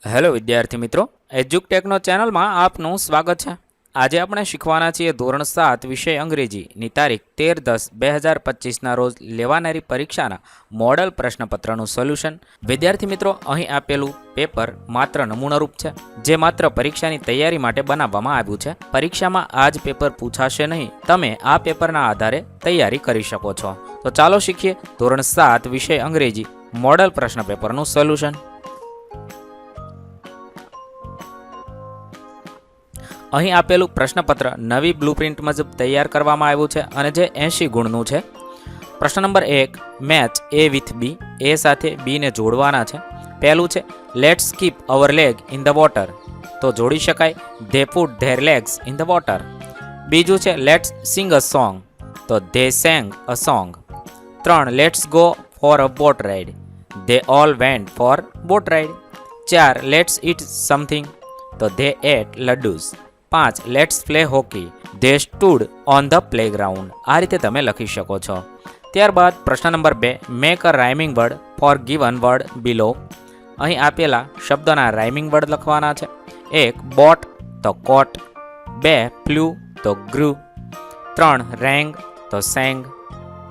Hello વિદ્યાર્થી મિત્રો, એજ્યુકટેકનો ચેનલમાં આપનું સ્વાગત છે. આજે આપણે શીખવાના છીએ ધોરણ 7 વિષય અંગ્રેજીની તારીખ 13/10/2025ના રોજ લેવાનારી પરીક્ષાના મોડલ પ્રશ્નપત્રનું સોલ્યુશન. વિદ્યાર્થી મિત્રો, અહીં આપેલું પેપર માત્ર નમૂનારૂપ છે, જે માત્ર પરીક્ષાની તૈયારી માટે બનાવવામાં આવ્યું છે. પરીક્ષામાં આ જ પેપર પૂછાશે નહીં. તમે આ પેપરના આધારે તૈયારી કરી શકો છો. તો ચાલો શીખીએ ધોરણ 7 વિષય અંગ્રેજી મોડલ પ્રશ્ન પેપરનું સોલ્યુશન. અહીં આપેલું પ્રશ્નપત્ર નવી બ્લુપ્રિન્ટ મુજબ તૈયાર કરવામાં આવ્યું છે અને જે 80 ગુણનું છે. પ્રશ્ન number 1, match A with B. A સાથે બીને જોડવાના છે. પહેલું છે let's keep our leg in the water. તો જોડી શકાય they put their legs in the water. બીજું છે લેટ્સ સિંગ અ સોંગ. તો they sang a song. 3, let's go for a boat ride. They all went for boat ride. 4, let's eat something. તો they ate laddus. 5, let's play hockey. They stood on the playground. આ રીતે તમે લખી શકો છો. ત્યારબાદ પ્રશ્ન નંબર 2, make a rhyming word for given word below. અહીં આપેલા શબ્દોના રાઇમિંગ વર્ડ લખવાના છે. 1, બોટ તો કોટ. 2, ફ્લ્યુ તો ગ્રુ. 3, રેંગ તો સેંગ.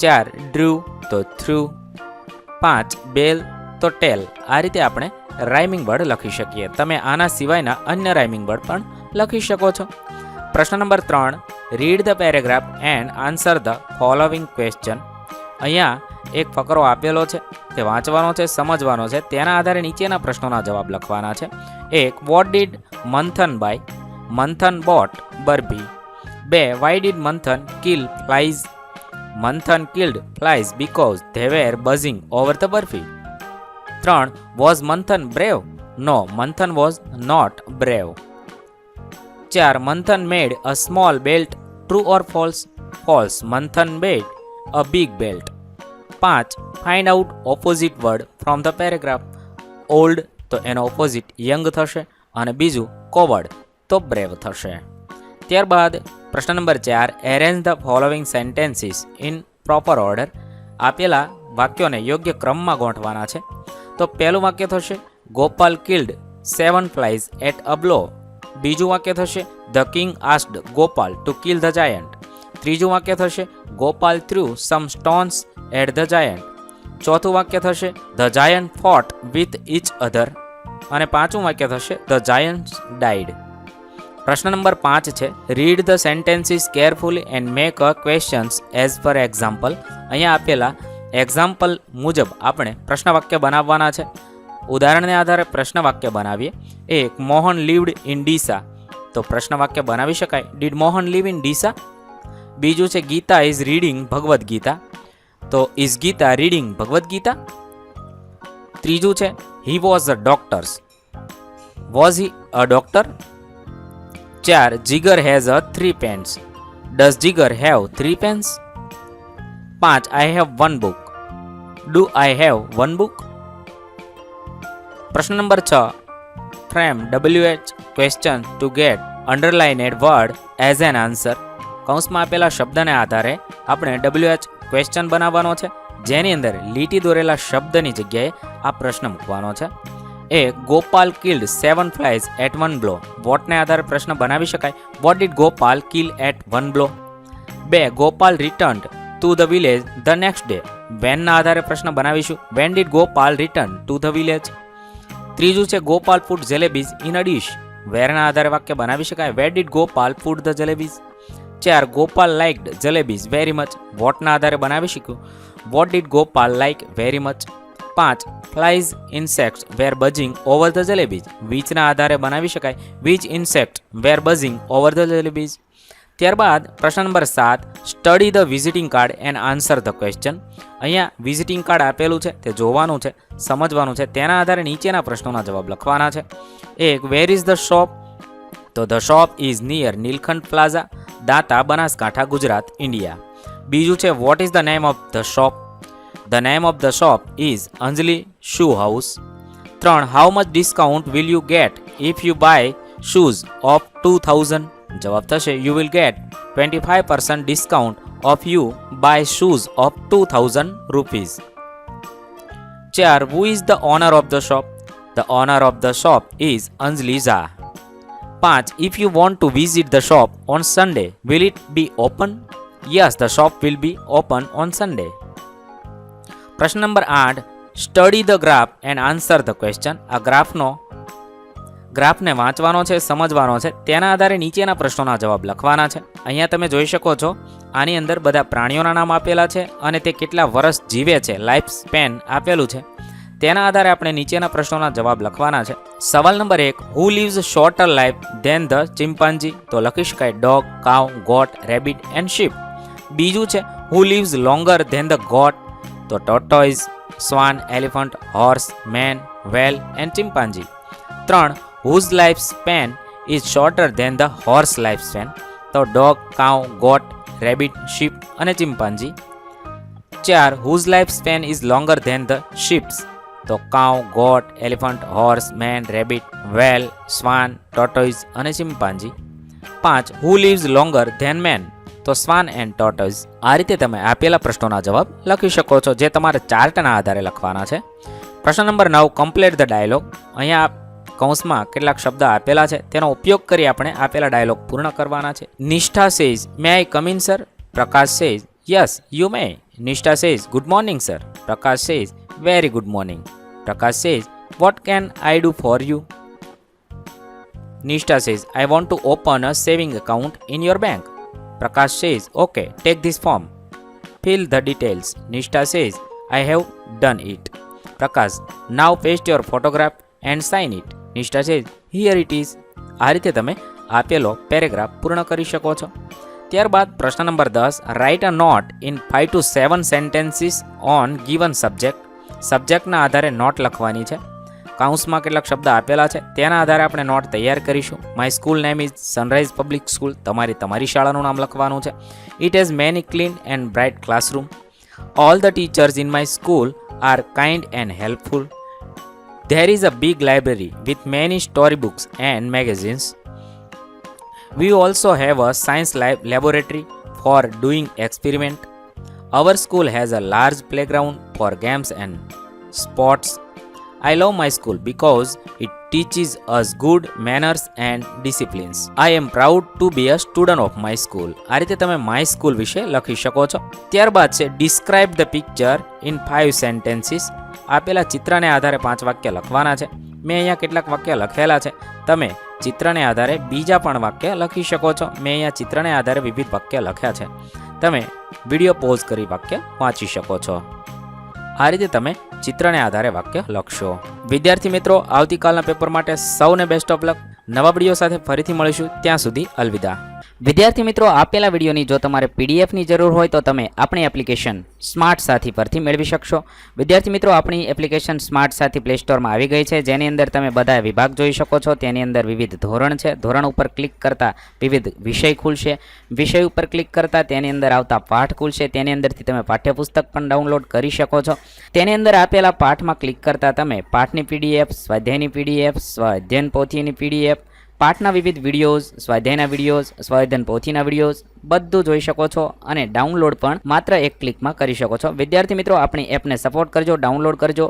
4, ડ્રુ તો થ્રુ. 5, બેલ તો ટેલ. આ રીતે આપણે રાઇમિંગ વર્ડ લખી શકીએ. તમે આના સિવાયના અન્ય રાઇમિંગ વર્ડ પણ લખી શકો છો. પ્રશ્ન number 3, read the paragraph and answer the following question. અહીંયા એક ફકરો આપેલો છે, તે વાંચવાનો છે, સમજવાનો છે. તેના આધારે નીચેના પ્રશ્નોના જવાબ લખવાના છે. 1, what did Manthan buy? Manthan bought barfi. 2, why did Manthan kill flies? Manthan killed flies because they were buzzing over the barfi. 3, was Manthan brave? No, Manthan was not brave. 4, Manthan made a small belt. True or false? False. Manthan made a big belt. 5, find out opposite word from the paragraph. Old તો એનો opposite young થશે અને બીજું કોવર્ડ તો brave થશે. ત્યારબાદ પ્રશ્ન number 4, arrange the following sentences in proper order. આપેલા વાક્યોને યોગ્ય ક્રમમાં ગોઠવાના છે. તો પહેલું વાક્ય થશે Gopal killed 7 flies at a blow. બીજું વાક્ય થશે the king asked Gopal to kill the giant. ત્રીજું વાક્ય થશે Gopal threw some stones at the giant. ચોથું વાક્ય થશે the giant fought with each other. અને પાંચમું વાક્ય થશે ધ જાયન્ટ્સ ડાઇડ. પ્રશ્ન નંબર 5 છે read the sentences carefully and make a questions as per example. અહીંયા આપેલા એક્ઝામ્પલ મુજબ આપણે પ્રશ્ન વાક્ય બનાવવાના છે. ઉદાહરણને આધારે પ્રશ્ન વાક્ય બનાવીએ. 1, મોહન લીવ્ડ ઇન ડીસા. તો પ્રશ્ન વાક્ય બનાવી શકાય did Mohan live in Deesa. બીજું છે ગીતા ઇઝ રીડિંગ ભગવદ્ ગીતા. તો ઇઝ ગીતા રીડિંગ ભગવદ્ ગીતા. ત્રીજું છે he was a doctors. Was he a doctor. 4, Jigar has a 3 pens. Does Jigar have 3 pens? 5, I have 1 book. Do I have 1 book? પ્રશ્ન number 6, frame WH question to get underlined word as an answer. કૌંસમાં આપેલા શબ્દને આધારે આપણે WH question બનાવવાનો છે, જેની અંદર લીટી દોરેલા શબ્દની જગ્યાએ આ પ્રશ્ન મૂકવાનો છે. 1, Gopal killed 7 flies at 1 blow. વોટને આધારે પ્રશ્ન બનાવી શકાય what did Gopal kill at 1 blow. 2, Gopal returned to the village the next day. વેનના આધારે પ્રશ્ન બનાવીશું when did Gopal return to the village. ત્રીજું છે Gopal put jalebis in a dish. વેરના આધારે વાક્ય બનાવી શકાય where did Gopal put the jalebis. 4, Gopal liked jalebis very much. વોટના આધારે બનાવી શક્યું what did Gopal like very much. 5, flies insects were buzzing over the jalebis. વીચના આધારે બનાવી શકાય which insect were buzzing over the jalebis. ત્યારબાદ પ્રશ્ન number 7, study the visiting card and answer the question. અહીંયા વિઝિટિંગ કાર્ડ આપેલું છે, તે જોવાનું છે, સમજવાનું છે. તેના આધારે નીચેના પ્રશ્નોના જવાબ લખવાના છે. 1, વેર ઇઝ ધ શોપ? તો the shop is near Neelkanth Plaza, Danta, Banaskantha, Gujarat, India. બીજું છે what is the name of the shop? The name of the shop is Anjali Shoe House. 3, how much discount will you get if you buy shoes of 2000? જવાબ થશે you will get 25% discount of you buy shoes of 2000 rupees. 4, who is the owner of the shop? The owner of the shop is Anjali Jha. 5. If you want to visit the shop on Sunday, will it be open? Yes, the shop will be open on Sunday. પ્રશ્ન number 8. Study the graph and answer the question. આ ગ્રાફને વાંચવાનો છે, સમજવાનો છે, તેના આધારે નીચેના પ્રશ્નોના જવાબ લખવાના છે. અહીંયા તમે જોઈ શકો છો આની અંદર બધા પ્રાણીઓના નામ આપેલા છે અને તે કેટલા વર્ષ જીવે છે, લાઈફ સ્પેન આપેલું છે. તેના આધારે આપણે નીચેના પ્રશ્નોના જવાબ લખવાના છે. સવાલ number 1. Who lives shorter life than the chimpanzee? તો લખી શકાય dog, cow, goat, rabbit and sheep. બીજું છે who lives longer than the goat? તો tortoise, swan, elephant, horse, man, whale and chimpanzee. 3. Whose life span is shorter than the horse life span? તો dog, cow, goat, rabbit, sheep અને chimpanzee. 4. Whose life span is longer than the sheeps? તો cow, got, elephant, horse, main, rabbit, વેલ, સ્વાન, tortoise અને chimpanzee. 5. હુ lives longer than main? તો સ્વાન and tortoise. આ રીતે તમે આપેલા પ્રશ્નોના જવાબ લખી શકો છો, જે તમારે ચાર્ટના આધારે લખવાના છે. પ્રશ્ન નંબર 9. Complete the dialogue. અહીંયા કૌંસમાં કેટલાક શબ્દ આપેલા છે, તેનો ઉપયોગ કરી આપણે આપેલા ડાયલોગ પૂર્ણ કરવાના છે. Nishtha says may I come in sir? Prakash says yes you may. Nishtha says good morning sir? Prakash says very good morning. Prakash says what can I do for you? Nishtha says I want to open a saving account in your bank. Prakash says okay take this form, fill the details. Nishtha says I have done it. Prakash now paste your photograph and sign it. Nishtha says here it is. આ રીતે તમે આપેલો paragraph પૂર્ણ કરી શકો છો. ત્યારબાદ પ્રશ્ન number 10. Write a note in 5 to 7 sentences on given subject. સબ્જેક્ટના આધારે નોટ લખવાની છે. કાઉન્સમાં કેટલાક શબ્દ આપેલા છે, તેના આધારે આપણે નોટ તૈયાર કરીશું. My school name is Sunrise Public School. તમારી શાળાનું નામ લખવાનું છે. It has many clean and bright classroom. All the teachers in my school are kind and helpful. There is a big library with many storybooks and magazines. We also have a science laboratory for doing experiment. Our school has a large playground for games and sports. I love my school because it teaches us good manners and disciplines. I am proud to be a student of my school. આ રીતે તમે my school વિશે લખી શકો છો. ત્યારબાદ છે describe the picture in 5 sentences. આપેલા ચિત્રને આધારે 5 વાક્ય લખવાના છે. મેં અહીંયા કેટલાક વાક્ય લખેલા છે, તમે ચિત્રને આધારે બીજા પણ વાક્ય લખી શકો છો. મેં અહીંયા ચિત્રને આધારે વિવિધ વાક્ય લખ્યા છે, તમે વિડીયો પોઝ કરી વાક્ય વાંચી શકો છો. આ રીતે તમે ચિત્રને આધારે વાક્ય લખશો. વિદ્યાર્થી મિત્રો, આવતીકાલના પેપર માટે સૌને બેસ્ટ ઓફ લક. નવા વિડીયો સાથે ફરીથી મળીશું. ત્યાં સુધી અલવિદા. વિદ્યાર્થી મિત્રો, આપેલા વિડીયોની જો તમારે પીડીએફની જરૂર હોય તો તમે આપણી એપ્લિકેશન સ્માર્ટ સાથી પરથી મેળવી શકશો. વિદ્યાર્થી મિત્રો, આપણી એપ્લિકેશન સ્માર્ટ સાથી પ્લે સ્ટોરમાં આવી ગઈ છે, જેની અંદર તમે બધા વિભાગ જોઈ શકો છો. તેની અંદર વિવિધ ધોરણ છે. ધોરણ ઉપર ક્લિક કરતાં વિવિધ વિષય ખુલશે. વિષય ઉપર ક્લિક કરતાં તેની અંદર આવતા પાઠ ખુલશે. તેની અંદરથી તમે પાઠ્યપુસ્તક પણ ડાઉનલોડ કરી શકો છો. તેની અંદર આપેલા પાઠમાં ક્લિક કરતાં તમે પાઠની પીડીએફ, સ્વાધ્યાયની પીડીએફ, સ્વાધ્યાયન પોથીની પીડીએફ, પાઠના વિવિધ વિડીયોઝ, સ્વાધ્યાયના વિડીયોઝ, સ્વાધ્યાયન પોથીના વિડીયોઝ બધું જોઈ શકો છો અને ડાઉનલોડ પણ માત્ર એક ક્લિકમાં કરી શકો છો. વિદ્યાર્થી મિત્રો, આપણી એપને સપોર્ટ કરજો, ડાઉનલોડ કરજો.